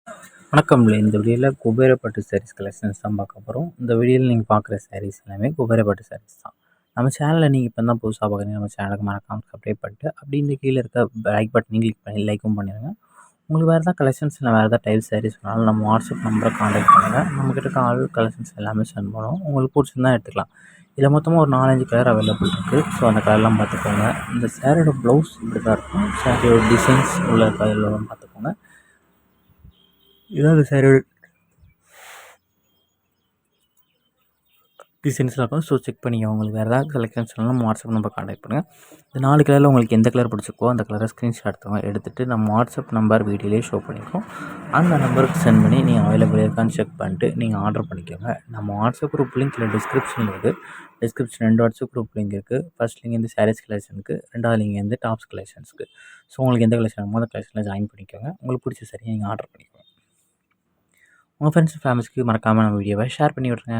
வணக்கம்ல. இந்த வீடியோவில் குபேரப்பட்டு சாரீஸ் கலெக்ஷன்ஸ் தான் பார்க்க போகிறோம். இந்த வீடியோவில் நீங்கள் பார்க்குற சாரீஸ் எல்லாமே குபேரப்பட்டு சாரீஸ் தான். நம்ம சேனலில் நீங்கள் இப்போ தான் புதுசாக பார்க்குறீங்க, நம்ம சேனலுக்கு மறக்காமல் சப்ஸ்கிரைப் பண்ணிட்டு அப்படி இந்த கீழே இருக்க லைக் பட்டனையும் கிளிக் பண்ணி லைக்கும் பண்ணிடுங்க. உங்களுக்கு வேறு ஏதாவது கலெக்ஷன்ஸ் இல்லை வேறு ஏதாவது டைப் சாரீஸ் வேணாலும் நம்ம வாட்ஸ்அப் நம்பரை காண்டாக்ட் பண்ணுங்கள். நம்மக்கிட்ட இருக்க ஆல் கலெக்ஷன்ஸ் எல்லாமே சென்ட் பண்ணுவோம். உங்களுக்கு பிடிச்சிருந்தா எடுத்துக்கலாம். இதில் மொத்தமாக ஒரு 4-5 கலர் அவைலபிள் இருக்குது. ஸோ அந்த கலர்லாம் பார்த்துக்கோங்க. இந்த சாரியோட ப்ளவுஸ் இப்படி தான் இருக்கும். சாரியோட டிசைன்ஸ் உள்ள கலர்லாம் பார்த்துக்கோங்க. இதான் இந்த சாரியோட டிசைன்ஸ்லாம் இருக்கும். ஸோ செக் பண்ணிக்கோங்க. உங்களுக்கு வேறு ஏதாவது கலெக்ஷன்ஸ் வேணாலும் நம்ம வாட்ஸ்அப் நம்பர் காண்டாக்ட் பண்ணுங்கள். இந்த 4 கலரில் உங்களுக்கு எந்த கலர் பிடிச்சிருக்கோ அந்த கலரை ஸ்க்ரீன்ஷாட் எடுத்துகிட்டு நம்ம வாட்ஸ்அப் நம்பர் வீடியோலேயே ஷோ பண்ணியிருக்கோம். அந்த நம்பருக்கு சென்ட் பண்ணி நீங்கள் அவைலபிள் இருக்கான்னு செக் பண்ணிட்டு நீங்கள் ஆர்டர் பண்ணிக்கோங்க. நம்ம வாட்ஸ்அப் குரூப் லிங்க் இல்லை டிஸ்கிரிப்ஷனில் இருக்குது. டிஸ்கிரிப்ஷன் 2 வாட்ஸ்அப் குரூப் லிங்க் இருக்குது. ஃபர்ஸ்ட் லிங்க் வந்து சாரீஸ் கலெக்ஷனுக்கு, 2வது லிங்க் வந்து டாப்ஸ் கலெக்ஷன்ஸ்க்கு. ஸோ உங்களுக்கு எந்த கலெக்ஷன் வேணுமோ அந்த கலெக்ஷனில் ஜாயின் பண்ணிக்கோங்க. உங்களுக்கு பிடிச்ச சரியாக நீங்கள் ஆர்டர் பண்ணிக்கோங்க. உங்கள் ஃப்ரெண்ட்ஸ் ஃபேமிலிஸ்க்கு மறக்காமல் நம்ம வீடியோவை ஷேர் பண்ணி விட்ருங்க.